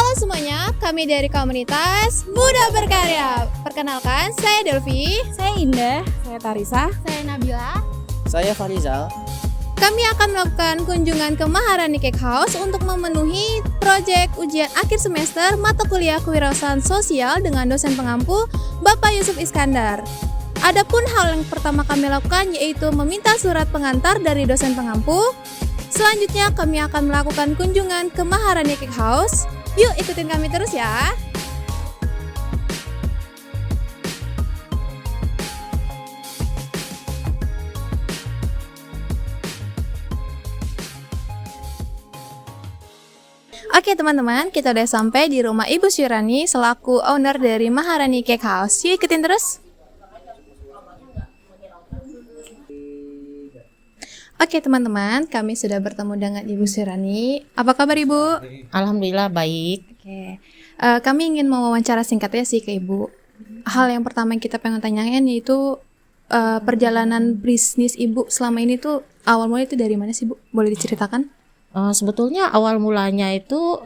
Halo semuanya, kami dari komunitas Muda Berkarya. Perkenalkan, saya Delvi. Saya Indah. Saya Tarisa. Saya Nabila. Saya Farizal. Kami akan melakukan kunjungan ke Maharani Cake House untuk memenuhi proyek ujian akhir semester mata kuliah kewirausahaan sosial dengan dosen pengampu Bapak Yusuf Iskandar. Adapun hal yang pertama kami lakukan yaitu meminta surat pengantar dari dosen pengampu. Selanjutnya kami akan melakukan kunjungan ke Maharani Cake House. Yuk ikutin kami terus ya. Oke teman-teman, kita udah sampai di rumah Ibu Syirani selaku owner dari Maharani Cake House. Yuk ikutin terus. Oke teman-teman, kami sudah bertemu dengan Ibu Syirani. Apa kabar Ibu? Alhamdulillah baik. Oke, kami ingin mewawancara singkatnya sih ke Ibu. Hal yang pertama yang kita pengen tanyain yaitu perjalanan bisnis Ibu selama ini tuh awal mulai itu dari mana sih Bu? Boleh diceritakan? Sebetulnya awal mulanya itu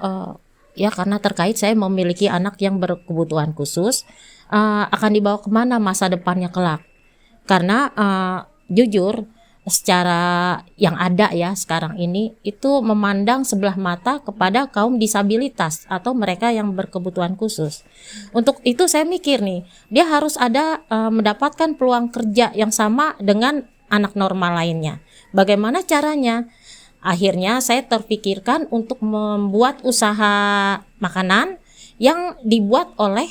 ya karena terkait saya memiliki anak yang berkebutuhan khusus, akan dibawa kemana masa depannya kelak. Karena jujur secara yang ada ya sekarang ini itu memandang sebelah mata kepada kaum disabilitas atau mereka yang berkebutuhan khusus. Untuk itu saya mikir nih, dia harus ada mendapatkan peluang kerja yang sama dengan anak normal lainnya. Bagaimana caranya? Akhirnya saya terpikirkan untuk membuat usaha makanan yang dibuat oleh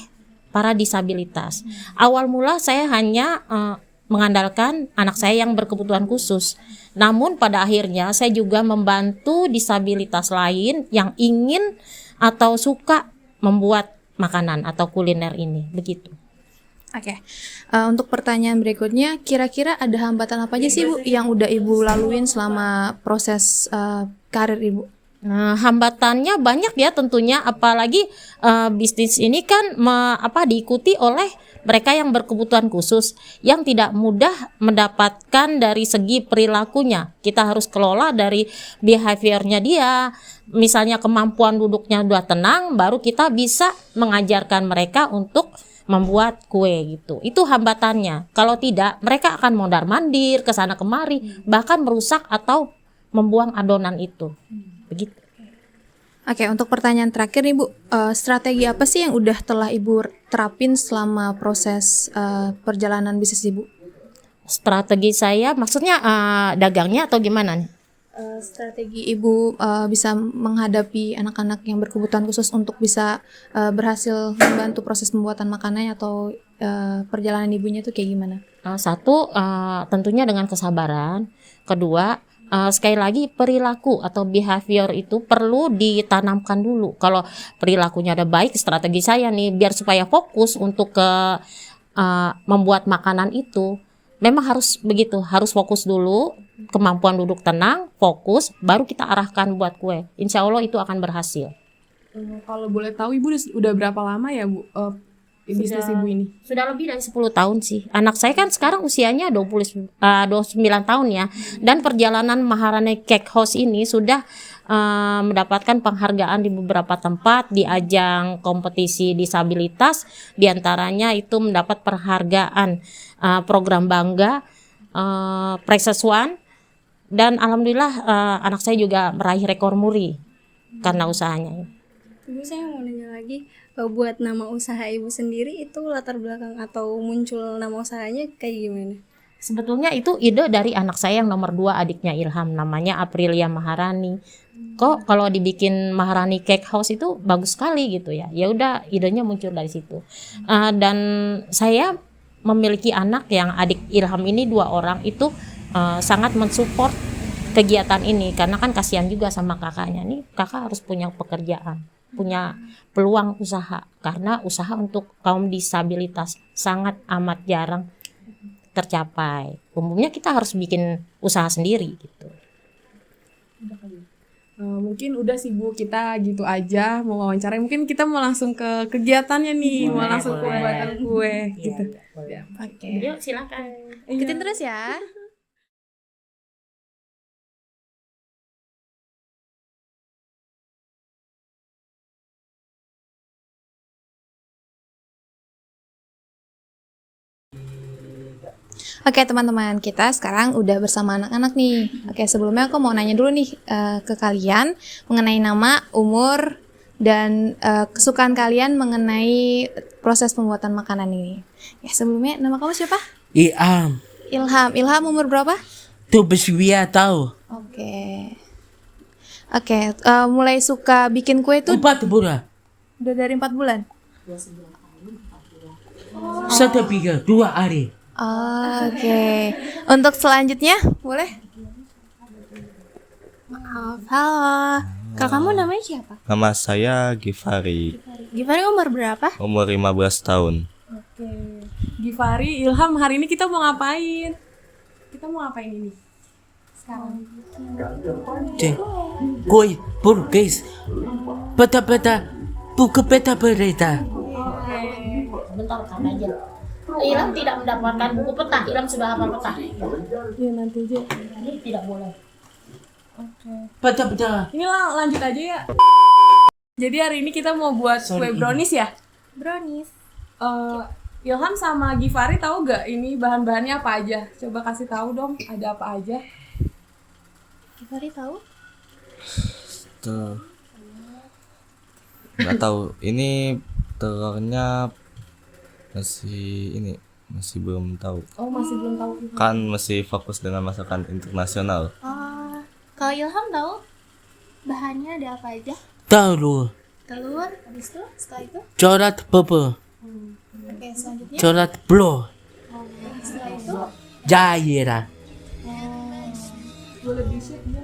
para disabilitas. Awal mula saya hanya mengandalkan anak saya yang berkebutuhan khusus. Namun pada akhirnya saya juga membantu disabilitas lain yang ingin atau suka membuat makanan atau kuliner ini. Begitu. Oke, untuk pertanyaan berikutnya, kira-kira ada hambatan apa aja sih Bu yang udah Ibu laluin selama proses karir Ibu? Nah, hambatannya banyak ya tentunya, apalagi bisnis ini kan diikuti oleh mereka yang berkebutuhan khusus yang tidak mudah mendapatkan dari segi perilakunya. Kita harus kelola dari behaviornya dia. Misalnya kemampuan duduknya udah tenang, baru kita bisa mengajarkan mereka untuk membuat kue gitu. Itu hambatannya. Kalau tidak, mereka akan mondar-mandir ke sana kemari, bahkan merusak atau membuang adonan itu. Begitu. Oke, untuk pertanyaan terakhir nih Bu, strategi apa sih yang udah telah Ibu terapin selama proses perjalanan bisnis Ibu? Strategi saya maksudnya dagangnya atau gimana nih? Strategi Ibu bisa menghadapi anak-anak yang berkebutuhan khusus untuk bisa berhasil membantu proses pembuatan makanannya atau perjalanan ibunya itu kayak gimana? Satu, tentunya dengan kesabaran. Kedua, sekali lagi perilaku atau behavior itu perlu ditanamkan dulu. Kalau perilakunya ada baik, strategi saya nih biar supaya fokus untuk ke membuat makanan itu, memang harus begitu, harus fokus dulu, kemampuan duduk tenang, fokus, baru kita arahkan buat kue. Insya Allah itu akan berhasil. Kalau boleh tahu Ibu udah berapa lama ya Bu bisnis Ibu ini? Sudah lebih dari 10 tahun sih. Anak saya kan sekarang usianya 29 tahun ya. Dan perjalanan Maharani Cake House ini sudah mendapatkan penghargaan di beberapa tempat di ajang kompetisi disabilitas. Di antaranya itu mendapat penghargaan program Bangga, Princess One. Dan alhamdulillah anak saya juga meraih rekor muri karena usahanya. Ibu, saya mau nanya lagi, buat nama usaha Ibu sendiri itu latar belakang atau muncul nama usahanya kayak gimana? Sebetulnya itu ide dari anak saya yang nomor 2, adiknya Ilham, namanya Aprilia Maharani. Kok kalau dibikin Maharani Cake House itu bagus sekali gitu ya. Ya udah, idenya muncul dari situ. Dan saya memiliki anak yang adik Ilham ini 2 orang itu sangat mensupport kegiatan ini karena kan kasihan juga sama kakaknya. Nih kakak harus punya pekerjaan, punya peluang usaha karena usaha untuk kaum disabilitas sangat amat jarang tercapai. Umumnya kita harus bikin usaha sendiri gitu. Mungkin udah sih Bu, kita gitu aja mau wawancara. Mungkin kita mau langsung ke kegiatannya nih, mau langsung ke pembuatan kue gitu. Oke, Yuk silakan. ikutin terus ya. Oke teman-teman, kita sekarang udah bersama anak-anak nih. Oke, sebelumnya aku mau nanya dulu nih ke kalian mengenai nama, umur, dan kesukaan kalian mengenai proses pembuatan makanan ini. Ya, sebelumnya nama kamu siapa? Iam, Ilham. Ilham umur berapa? tu bersedia tahu. Oke. Oke, mulai suka bikin kue tuh 4 bulan. udah dari 4 bulan? 1 3 2 hari. Oke. Untuk selanjutnya, boleh? Maaf, halo. Kalau kamu namanya siapa? Nama saya Gifari, Gimana umur berapa? umur 15 tahun. Oke. Gifari, Ilham, hari ini kita mau ngapain? Kita mau ngapain ini? Sekarang. Cek. Koi, burgis. Peta-peta. Buku peta berita. Bentar kan aja. Ilham tidak mendapatkan buku peta. Ilham sudah hafal peta. Iya, nanti aja. Ini tidak boleh. Peta-peta. Ini lanjut aja ya. Jadi hari ini kita mau buat kue brownies ya? Brownies. Ilham sama Gifari tahu gak ini bahan-bahannya apa aja? Coba kasih tahu dong, ada apa aja? Gifari tahu? Tuh. Nggak tahu. Ini telurnya masih belum tahu. Oh, masih belum tahu. Kan masih fokus dengan masakan internasional. Kalau Ilham tahu bahannya ada apa aja? Tahu. Telur, habis itu setelah itu Corat bubur. oke selanjutnya Corat blow. setelah itu Jaira. Boleh di-share ya?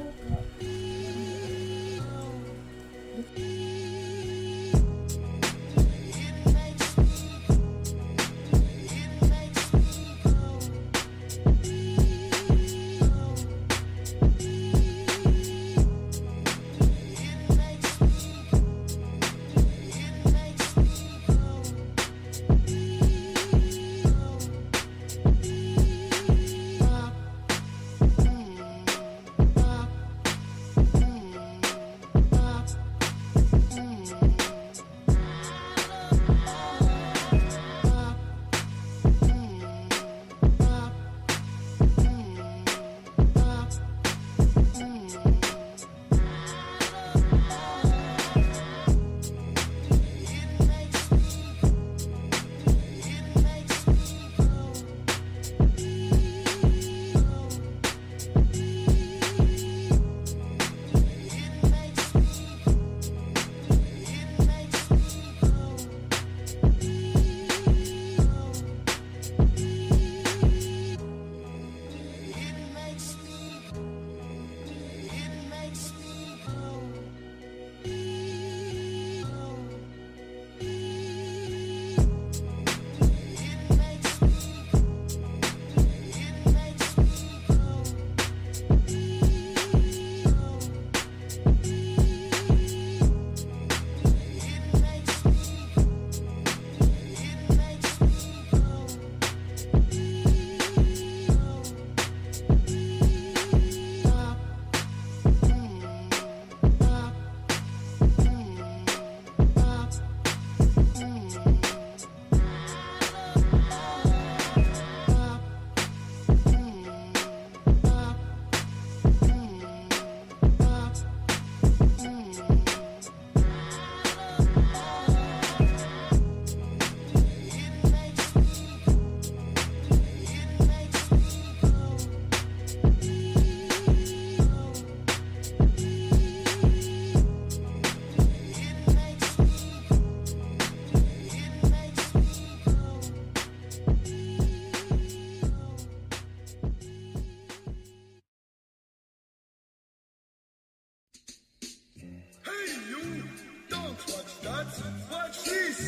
Watch this.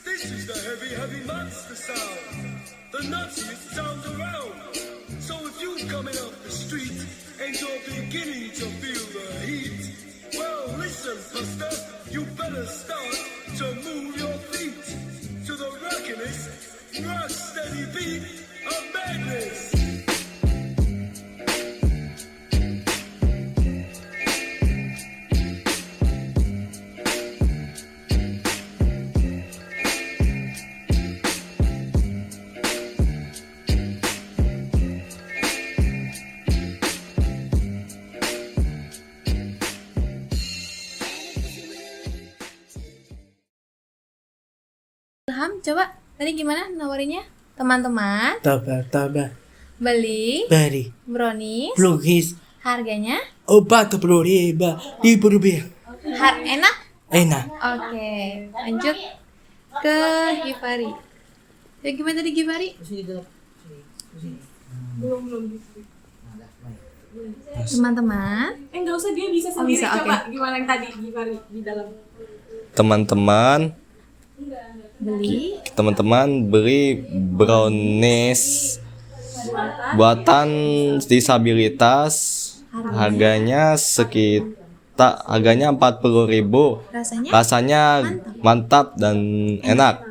This is the heavy, heavy monster sound. The nuttiest sound around. So if you coming off the street and you're beginning to feel the heat, well, listen, Buster, you better start to move your feet to the rockinest, rock steady beat of madness. coba tadi gimana nawarinnya? Teman-teman, Taba. beli Bari. brownies, Lugis. harganya Obat riba. Ribu. enak? Enak. Oke, lanjut ke Givari. Ya gimana tadi Givari? Teman-teman, Enggak usah, dia bisa sendiri. bisa, Coba oke. gimana yang tadi Givari di dalam. Teman-teman beli beli brownies buatan disabilitas, harganya 40.000. rasanya Rasanya mantap dan enak.